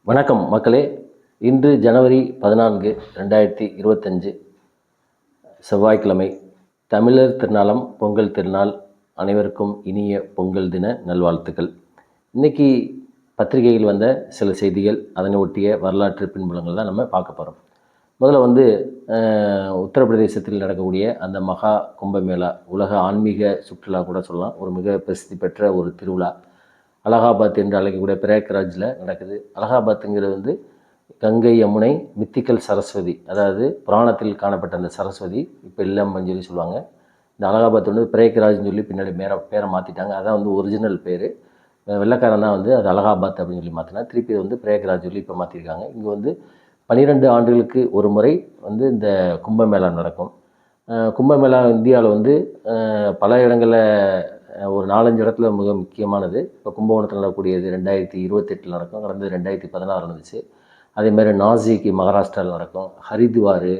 வணக்கம் மக்களே. இன்று ஜனவரி 14, 2025 செவ்வாய்க்கிழமை. தமிழர் திருநாளாம் பொங்கல் திருநாள். அனைவருக்கும் இனிய பொங்கல் தின நல்வாழ்த்துக்கள். இன்றைக்கி பத்திரிகையில் வந்த சில செய்திகள், அதனை ஒட்டிய வரலாற்று பின்புலங்கள் தான் நம்ம பார்க்க போகிறோம். முதல்ல உத்தரப்பிரதேசத்தில் நடக்கக்கூடிய அந்த மகா கும்பமேளா, உலக ஆன்மீக சுற்றுலா கூட சொல்லலாம். ஒரு மிக பிரசித்தி பெற்ற ஒரு திருவிழா. அலகாபாத் என்று அழைக்கக்கூடிய பிரயாக்ராஜில் நடக்குது. அலகாபாத்துங்கிறது கங்கை யமுனை மித்திக்கல் சரஸ்வதி, அதாவது புராணத்தில் காணப்பட்ட அந்த சரஸ்வதி இப்போ இல்லைன்னு சொல்லி சொல்லுவாங்க. இந்த அலகாபாத் பிரயாக்ராஜ்னு சொல்லி பின்னாடி பேரை மாற்றிட்டாங்க. அதான் ஒரிஜினல் பேர். வெள்ளைக்காரன் தான் அது அலகாபாத் அப்படின்னு சொல்லி மாற்றினா, திருப்பி பிரயாக்ராஜ் சொல்லி இப்போ மாற்றிருக்காங்க. இங்கே 12 ஆண்டுகளுக்கு ஒரு முறை இந்த கும்பமேளா நடக்கும். கும்பமேளா இந்தியாவில் பல இடங்களில் ஒரு 4-5 இடத்துல மிக முக்கியமானது. இப்போ கும்பகோணத்தில் நடக்கக்கூடியது 2028 நடக்கும். கடந்த 2016 நடந்துச்சு. அதேமாதிரி நாசிக் மகாராஷ்டிராவில் நடக்கும். ஹரித்வார்,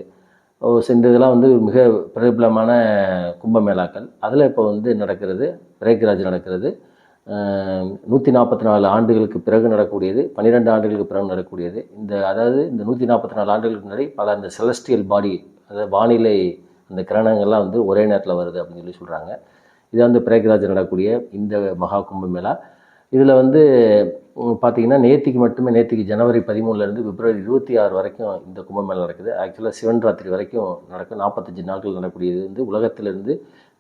இந்த இதெல்லாம் மிக பிரபலமான கும்பமேளாக்கள். அதில் இப்போ நடக்கிறது பிரயாக்ராஜ் நடக்கிறது. 144 ஆண்டுகளுக்கு பிறகு நடக்கக்கூடியது, 12 ஆண்டுகளுக்கு பிறகு நடக்கக்கூடியது. அதாவது இந்த 144 ஆண்டுகளுக்கு முன்னாடி பல அந்த செலஸ்டியல் பாடி, அதாவது வானிலை அந்த கிரணங்கள்லாம் ஒரே நேரத்தில் வருது அப்படின்னு சொல்லி சொல்கிறாங்க. இது பிரயாக்ராஜ் நடக்கக்கூடிய இந்த மகா கும்பமேளா. இதில் பார்த்திங்கன்னா நேற்றுக்கு ஜனவரி 13 பிப்ரவரி 26 வரைக்கும் இந்த கும்பமேளா நடக்குது. ஆக்சுவலாக சிவன் ராத்திரி வரைக்கும் நடக்கும். 45 நாட்கள் நடக்கக்கூடியது. உலகத்திலிருந்து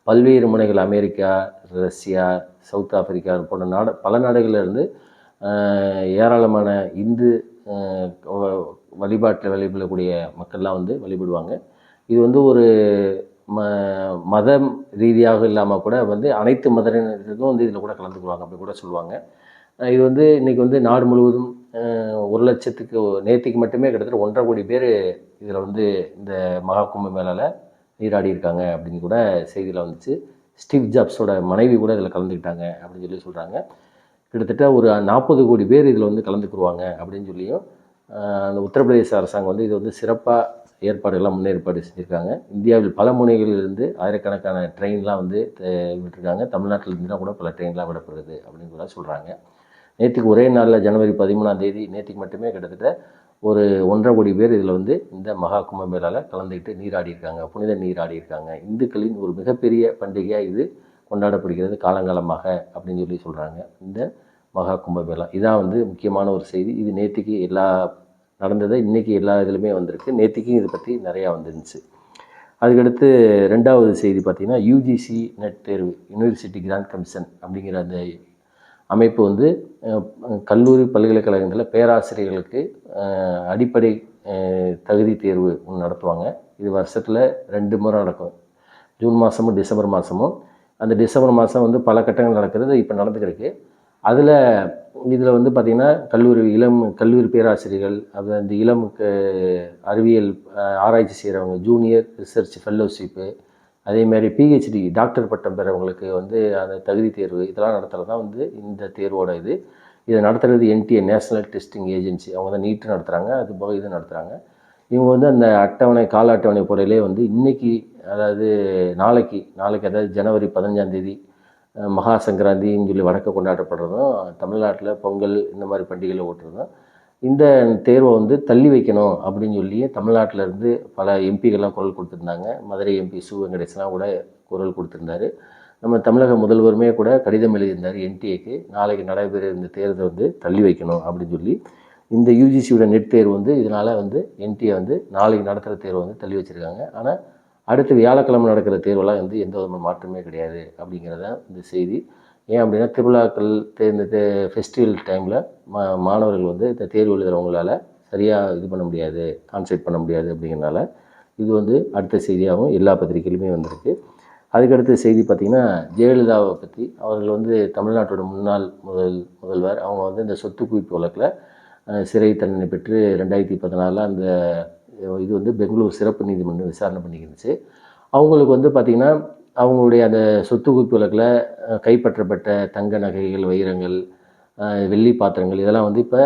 பல்வேறு முனைகள், அமெரிக்கா, ரஷ்யா, சவுத் ஆப்பிரிக்கா போன்ற பல நாடுகளிலிருந்து ஏராளமான இந்து வழிபாட்டில் வழிபடக்கூடிய மக்கள்லாம் வழிபடுவாங்க. இது ஒரு மதம் ரீதியாக இல்லாமல் கூட அனைத்து மதத்தினருக்கும் இதில் கூட கலந்துக்குவாங்க அப்படி கூட சொல்லுவாங்க. இது இன்றைக்கி நாடு முழுவதும் 1 லட்சத்துக்கு நேற்றுக்கு மட்டுமே கிட்டத்தட்ட 1.5 கோடி பேர் இதில் இந்த மகா கும்பமேளாவில் நீராடி இருக்காங்க அப்படின்னு கூட செய்தியில் வந்துச்சு. ஸ்டீவ் ஜாப்ஸோட மனைவி கூட இதில் கலந்துக்கிட்டாங்க அப்படின்னு சொல்லி சொல்கிறாங்க. கிட்டத்தட்ட ஒரு 40 கோடி பேர் இதில் கலந்துக்குருவாங்க அப்படின்னு சொல்லியும் அந்த உத்தரப்பிரதேச அரசாங்கம் இது சிறப்பாக ஏற்பாடுகள்லாம் முன்னேற்பாடு செஞ்சுருக்காங்க. இந்தியாவில் பல முனைகளிலிருந்து ஆயிரக்கணக்கான ட்ரெயின்லாம் விட்டுருக்காங்க. தமிழ்நாட்டில் கூட பல ட்ரெயின்லாம் விடப்படுது அப்படின்னு கூட சொல்கிறாங்க. நேற்றுக்கு ஒரே நாளில் ஜனவரி 13 நேற்றுக்கு மட்டுமே கிட்டத்தட்ட ஒரு 1.5 கோடி பேர் இதில் இந்த மகா கும்பமேளாவில் கலந்துக்கிட்டு நீராடி இருக்காங்க, புனித நீராடி இருக்காங்க. இந்துக்களின் ஒரு மிகப்பெரிய பண்டிகையாக இது கொண்டாடப்படுகிறது காலங்காலமாக அப்படின்னு சொல்லி சொல்கிறாங்க. இந்த மகா கும்பமேளா இதான் முக்கியமான ஒரு செய்தி. இது நேற்றுக்கு நடந்ததை இன்றைக்கி எல்லா இதுலையுமே வந்திருக்கு. நேற்றுக்கும் இதை பற்றி நிறையா வந்துருந்துச்சு. அதுக்கடுத்து 2வது செய்தி பார்த்திங்கன்னா, யூஜிசி நெட் தேர்வு, யூனிவர்சிட்டி கிராண்ட் கமிஷன் அப்படிங்கிற அந்த அமைப்பு கல்லூரி பல்கலைக்கழகங்களில் பேராசிரியர்களுக்கு அடிப்படை தகுதி தேர்வு ஒன்று நடத்துவாங்க. இது வருஷத்தில் 2 முறை நடக்கும். ஜூன் மாதமும் டிசம்பர் மாதமும். அந்த டிசம்பர் மாதம் பல கட்டங்கள் நடக்கிறது, இப்போ நடந்துக்கிருக்கு. இதில் பார்த்திங்கன்னா கல்லூரி பேராசிரியர்கள், அந்த இளம் அறிவியல் ஆராய்ச்சி செய்கிறவங்க, ஜூனியர் ரிசர்ச் ஃபெல்லோஷிப்பு, அதேமாதிரி பிஹெச்டி டாக்டர் பட்டம் பெறவங்களுக்கு அந்த தகுதி தேர்வு இதெல்லாம் நடத்துகிறது தான் இந்த தேர்வோட இதை நடத்துகிறது NTA, நேஷ்னல் டெஸ்டிங் ஏஜென்சி. அவங்க தான் நீட்டு நடத்துகிறாங்க. அது போக இது நடத்துகிறாங்க. இவங்க அந்த கால அட்டவணை போடையிலே இன்றைக்கி, அதாவது நாளைக்கு அதாவது ஜனவரி 15 மகா சங்கராந்தின்னு சொல்லி வடக்க கொண்டாடப்படுறதும், தமிழ்நாட்டில் பொங்கல் இந்த மாதிரி பண்டிகையில் ஓட்டுறதும், இந்த தேர்வை தள்ளி வைக்கணும் அப்படின்னு சொல்லி தமிழ்நாட்டிலேருந்து பல எம்பிகள்லாம் குரல் கொடுத்துருந்தாங்க. மதுரை MP சு. வெங்கடேசன்லாம் கூட குரல் கொடுத்துருந்தாரு. நம்ம தமிழக முதல்வருமே கூட கடிதம் எழுதியிருந்தார் NTAக்கு, நாளைக்கு நடைபெற இந்த தேர்வை தள்ளி வைக்கணும் அப்படின்னு சொல்லி. இந்த யூஜிசியோட நெட் தேர்வு இதனால் NTA நாளைக்கு நடத்துகிற தேர்வை தள்ளி வச்சுருக்காங்க. ஆனால் அடுத்து வியாழக்கிழமை நடக்கிற தேர்வெல்லாம் எந்த விதமான மாற்றமே கிடையாது அப்படிங்கிறதான் இந்த செய்தி. ஏன் அப்படின்னா, திருவிழாக்கள் இந்த ஃபெஸ்டிவல் டைமில் மாணவர்கள் இந்த தேர்வு எழுதுகிறவங்களால சரியாக இது பண்ண முடியாது, கான்சன்ட்ரேட் பண்ண முடியாது அப்படிங்கிறனால இது அடுத்த செய்தியாகவும் எல்லா பத்திரிகையிலுமே வந்திருக்கு. அதுக்கடுத்த செய்தி பார்த்திங்கன்னா, ஜெயலலிதாவை பற்றி. அவர்கள் தமிழ்நாட்டோட முன்னாள் முதல்வர். அவங்க இந்த சொத்து குவிப்பு வழக்கில் சிறை தண்டனை பெற்று 2014 அந்த பெங்களூர் சிறப்பு நீதிமன்றம் விசாரணை பண்ணிக்கிருந்துச்சு. அவங்களுக்கு பார்த்திங்கன்னா, அவங்களுடைய அந்த சொத்து குவிப்பு வழக்கில் கைப்பற்றப்பட்ட தங்க நகைகள், வைரங்கள், வெள்ளி பாத்திரங்கள் இதெல்லாம் இப்போ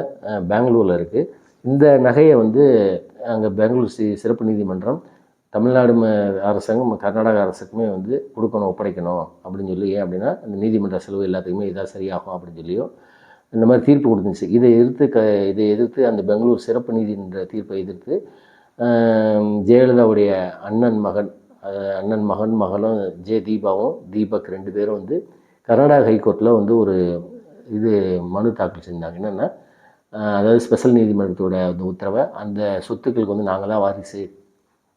பெங்களூரில் இருக்குது. இந்த நகையை அங்கே பெங்களூர் சிறப்பு நீதிமன்றம் தமிழ்நாடு அரசாங்கம் கர்நாடக அரசுக்குமே கொடுக்கணும், ஒப்படைக்கணும் அப்படின்னு சொல்லி. ஏன் அப்படின்னா, அந்த நீதிமன்ற செலவு எல்லாத்துக்குமே இதாக சரியாகும் அப்படின்னு சொல்லியும் இந்த மாதிரி தீர்ப்பு கொடுத்துச்சு. இதை எதிர்த்து அந்த பெங்களூர் சிறப்பு நீதிமன்ற தீர்ப்பை எதிர்த்து ஜெயலலிதாவுடைய அண்ணன் மகளும் தீபாவும் தீபக் 2 பேரும் வந்து கர்நாடகா ஹைகோர்ட்டில் வந்து ஒரு மனு தாக்கல் செஞ்சாங்க. என்னென்னா, அதாவது ஸ்பெஷல் நீதிமன்றத்தோட அந்த உத்தரவை, அந்த சொத்துக்களுக்கு வந்து நாங்கள் தான் வாரிசு,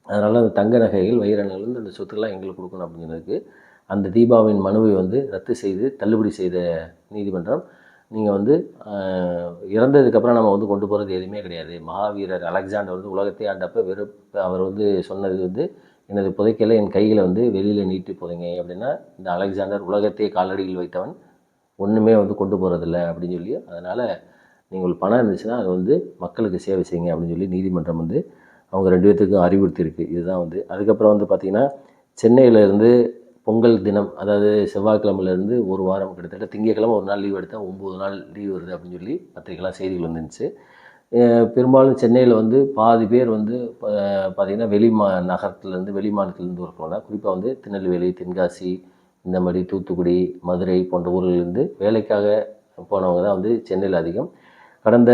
அதனால் அந்த தங்க நகைகள் வைர நகைகள் வந்து அந்த சொத்துக்கெல்லாம் எங்களுக்கு கொடுக்கணும் அப்படிங்கிறதுக்கு அந்த தீபாவின் மனுவை வந்து ரத்து செய்து தள்ளுபடி செய்த நீதிமன்றம், நீங்கள் வந்து இறந்ததுக்கப்புறம் நம்ம வந்து கொண்டு போகிறது எதுவுமே கிடையாது. மகாவீரர் அலெக்சாண்டர் வந்து உலகத்தை ஆண்டப்போ அவர் வந்து சொன்னது வந்து, எனது புதைக்கலை என் கைகளை வந்து வெளியில் நீட்டி புதைங்க அப்படின்னா, இந்த அலெக்சாண்டர் உலகத்தையே காலடியில் வைத்தவன் ஒன்றுமே வந்து கொண்டு போகிறதில்ல அப்படின்னு சொல்லி, அதனால் நீங்கள் பணம் இருந்துச்சுன்னா அதை வந்து மக்களுக்கு சேவை செய்யுங்க அப்படின்னு சொல்லி நீதிமன்றம் வந்து அவங்க 2 பேர்த்துக்கும் அறிவுறுத்தியிருக்கு. இதுதான் வந்து அதுக்கப்புறம் வந்து பார்த்திங்கன்னா, சென்னையிலேருந்து பொங்கல் தினம், அதாவது செவ்வாய்க்கிழமையிலேருந்து ஒரு வாரம், கிட்டத்தட்ட திங்கட்கிழமை ஒரு நாள் லீவ் எடுத்தால் 9 நாள் லீவ் வருது அப்படின்னு சொல்லி பத்திரிக்கைலாம் செய்திகள் வந்துருந்துச்சு. பெரும்பாலும் சென்னையில் வந்து பாதி பேர் வந்து பார்த்திங்கன்னா நகரத்துலேருந்து வெளி மாநிலத்திலேருந்து இருக்கிறவங்க, குறிப்பாக வந்து திருநெல்வேலி, தென்காசி, இந்த மாதிரி தூத்துக்குடி, மதுரை போன்ற ஊர்களிலிருந்து வேலைக்காக போனவங்க தான் வந்து சென்னையில் அதிகம். கடந்த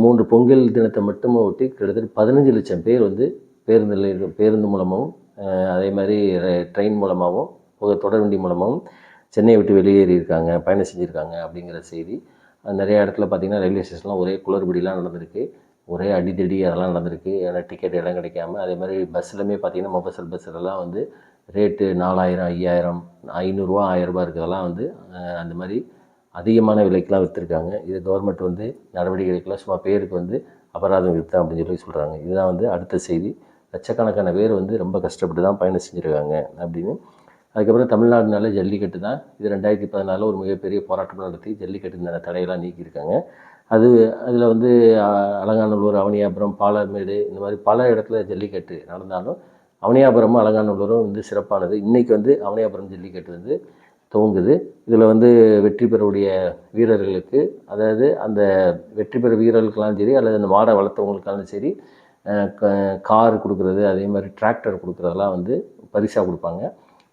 3 பொங்கல் தினத்தை மட்டும் ஒட்டி கிட்டத்தட்ட 15 லட்சம் பேர் வந்து பேருந்து மூலமாகவும் அதே மாதிரி ட்ரெயின் மூலமாகவும் தொடர்வண்டி மூலமாகவும் சென்னையை விட்டு வெளியேறியிருக்காங்க, பயணம் செஞ்சுருக்காங்க அப்படிங்கிற செய்தி. நிறைய இடத்துல பார்த்திங்கன்னா ரயில்வே ஸ்டேஷன்லாம் ஒரே குளறுபடிலாம் நடந்திருக்கு, ஒரே அடிதடி அதெல்லாம் நடந்திருக்கு. ஏன்னா டிக்கெட் இடம் கிடைக்காம. அதே மாதிரி பஸ்ஸுலையுமே பார்த்திங்கன்னா மொபசல் பஸ்ஸுலலாம் வந்து ரேட்டு 4000, 5000, 500 1000 இருக்கிறதெல்லாம் வந்து அந்த மாதிரி அதிகமான விலைக்கெலாம் விற்றுருக்காங்க. இது கவர்மெண்ட் வந்து நடவடிக்கை எடுக்கல, சும்மா பேருக்கு வந்து அபராதம் விற்றேன் அப்படின்னு சொல்லி சொல்கிறாங்க. இதுதான் வந்து அடுத்த செய்தி. லட்சக்கணக்கான பேர் வந்து ரொம்ப கஷ்டப்பட்டு தான் பயணம் செஞ்சுருக்காங்க அப்படின்னு. அதுக்கப்புறம் தமிழ்நாடுனால ஜல்லிக்கட்டு தான். இது 2014 ஒரு மிகப்பெரிய போராட்டம் நடத்தி ஜல்லிக்கட்டு தடையெல்லாம் நீக்கியிருக்காங்க. அதில் வந்து அலங்காநல்லூர், அவனியாபுரம், பாலமேடு, இந்த மாதிரி பல இடத்துல ஜல்லிக்கட்டு நடந்தாலும் அவனியாபுரமும் அலங்காநல்லூரும் வந்து சிறப்பானது. இன்றைக்கி வந்து அவனியாபுரம் ஜல்லிக்கட்டு வந்து துவங்குது. இதில் வந்து வெற்றி பெறக்கூடிய வீரர்களுக்கு, அதாவது அந்த வெற்றி பெற வீரர்களுக்கெல்லாம் சரி, அல்லது அந்த மாடை வளர்த்தவங்களுக்காலும் சரி, கார் கொடுக்குறது, அதே மாதிரி டிராக்டர் கொடுக்குறதெல்லாம் வந்து பரிசாக கொடுப்பாங்க.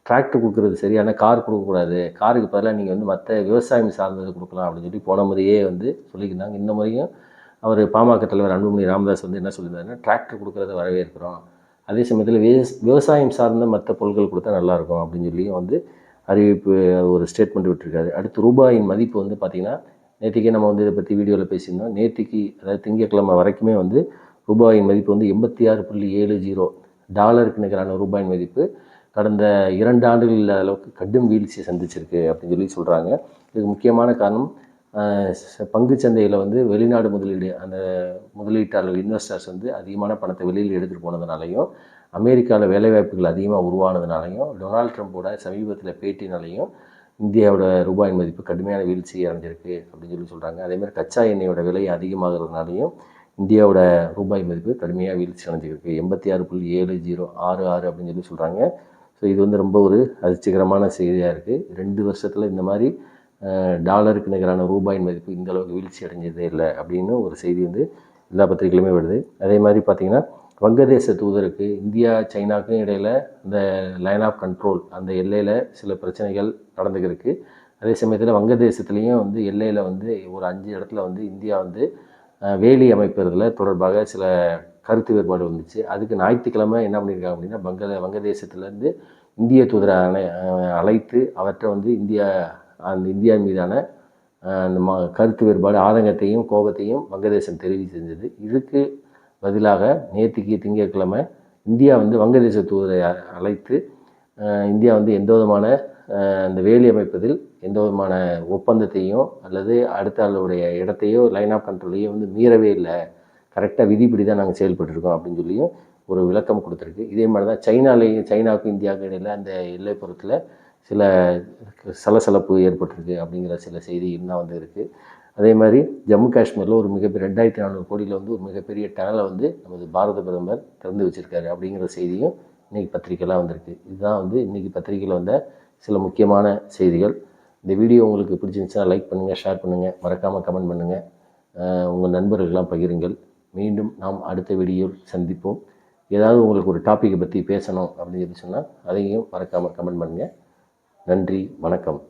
டிராக்டர் கொடுக்குறது சரி, ஆனால் கார் கொடுக்கக்கூடாது, காருக்கு பதிலாக நீங்கள் வந்து மற்ற விவசாயம் சார்ந்தது கொடுக்கலாம் அப்படின்னு சொல்லி போன முறையே வந்து சொல்லியிருந்தாங்க. இந்த முறையும் அவர் பாமக தலைவர் அன்புமணி ராமதாஸ் வந்து என்ன சொல்லியிருந்தாருன்னா, டிராக்டர் கொடுக்குறத வரவேற்கிறோம், அதே சமயத்தில் விவசாயம் சார்ந்த மற்ற பொருட்கள் கொடுத்தா நல்லாயிருக்கும் அப்படின்னு சொல்லியும் வந்து அறிவிப்பு ஒரு ஸ்டேட்மெண்ட் விட்டுருக்காரு. அடுத்து ரூபாயின் மதிப்பு வந்து பார்த்திங்கன்னா, நேற்றுக்கே நம்ம வந்து இதை பற்றி வீடியோவில் பேசியிருந்தோம். நேற்றுக்கு, அதாவது திங்கட்கிழமை வரைக்குமே வந்து ரூபாயின் மதிப்பு வந்து 86.70 டாலருக்கு நிகரான ரூபாயின் மதிப்பு கடந்த 2 ஆண்டுகள் இல்லாத அளவுக்கு கடும் வீழ்ச்சியை சந்திச்சிருக்கு அப்படின்னு சொல்லி சொல்கிறாங்க. இதுக்கு முக்கியமான காரணம், பங்குச்சந்தையில் வந்து வெளிநாடு அந்த முதலீட்டாளர்கள், இன்வெஸ்டர்ஸ் வந்து அதிகமான பணத்தை வெளியில் எடுத்துகிட்டு போனதுனாலையும், அமெரிக்காவில் வேலைவாய்ப்புகள் அதிகமாக உருவானதுனாலையும், டொனால்ட் ட்ரம்ப்போட சமீபத்தில் பேட்டினாலையும் இந்தியாவோட ரூபாயின் மதிப்பு கடுமையான வீழ்ச்சி அடைஞ்சிருக்கு அப்படின்னு சொல்லி சொல்கிறாங்க. அதேமாதிரி கச்சா எண்ணெயோட விலை அதிகமாகிறதுனாலையும் இந்தியாவோட ரூபாய் மதிப்பு கடுமையாக வீழ்ச்சி அடைஞ்சிருக்கு. 86.7066 அப்படின்னு சொல்லி சொல்கிறாங்க. ஸோ இது வந்து ரொம்ப ஒரு அதிர்ச்சிகரமான செய்தியாக இருக்குது. 2 வருஷத்தில் இந்த மாதிரி டாலருக்கு நிகரான ரூபாயின் மதிப்பு இந்த அளவுக்கு வீழ்ச்சி அடைஞ்சதே இல்லை அப்படின்னு ஒரு செய்தி வந்து எல்லா பத்திரிகைகளுமே வருது. அதே மாதிரி பார்த்திங்கன்னா, வங்கதேச தூதருக்கு இந்தியா சைனாவுக்கும் இடையில் இந்த லைன் ஆஃப் கண்ட்ரோல், அந்த எல்லையில் சில பிரச்சனைகள் நடந்துக்கிருக்கு. அதே சமயத்தில் வங்கதேசத்துலேயும் வந்து எல்லையில் வந்து ஒரு 5 இடத்துல வந்து இந்தியா வந்து வேலி அமைப்பதில் தொடர்பாக சில கருத்து வேறுபாடு வந்துச்சு. அதுக்கு ஞாயிற்றுக்கிழமை என்ன பண்ணியிருக்காங்க அப்படின்னா, வங்கதேசத்துலேருந்து இந்திய தூதரை அழைத்து அவற்றை வந்து இந்தியா மீதான அந்த கருத்து வேறுபாடு, ஆதங்கத்தையும் கோபத்தையும் வங்கதேசம் தெரிவிச்சிருந்தது. இதுக்கு பதிலாக நேற்றுக்கு திங்கட்கிழமை இந்தியா வந்து வங்கதேச தூதரை அழைத்து இந்தியா வந்து எந்த விதமான அந்த வேலி அமைப்பதில் எந்த விதமான ஒப்பந்தத்தையும் அல்லது அடுத்த ஆளுடைய இடத்தையோ லைன் ஆஃப் கண்ட்ரோலையோ வந்து மீறவே இல்லை, கரெக்டாக விதிப்படி தான் நாங்கள் செயல்பட்டுருக்கோம் அப்படின்னு சொல்லியும் ஒரு விளக்கம் கொடுத்துருக்கு. இதே மாதிரி தான் சைனாவுக்கும் இந்தியாவுக்கும் இடையில் அந்த எல்லைப்புறத்தில் சில சலசலப்பு ஏற்பட்டிருக்கு அப்படிங்கிற சில செய்திகள் தான் வந்து இருக்குது. அதே மாதிரி ஜம்மு காஷ்மீரில் ஒரு மிகப்பெரிய 2400 கோடியில் வந்து ஒரு மிகப்பெரிய டனலை வந்து நமது பாரத பிரதமர் திறந்து வச்சுருக்காரு அப்படிங்கிற செய்தியும் இன்றைக்கி பத்திரிக்கைலாம் வந்திருக்கு. இதுதான் வந்து இன்றைக்கி பத்திரிக்கையில் வந்த சில முக்கியமான செய்திகள். இந்த வீடியோ உங்களுக்கு பிடிச்சிருந்துச்சுன்னா லைக் பண்ணுங்கள், ஷேர் பண்ணுங்கள், மறக்காமல் கமெண்ட் பண்ணுங்கள், உங்கள் நண்பர்களெலாம் பகிருங்கள். மீண்டும் நாம் அடுத்த வீடியோவில் சந்திப்போம். ஏதாவது உங்களுக்கு ஒரு டாப்பிக்கை பற்றி பேசணும் அப்படின்னு சொல்லி சொன்னால் அதையும் மறக்காமல் கமெண்ட் பண்ணுங்கள். நன்றி, வணக்கம்.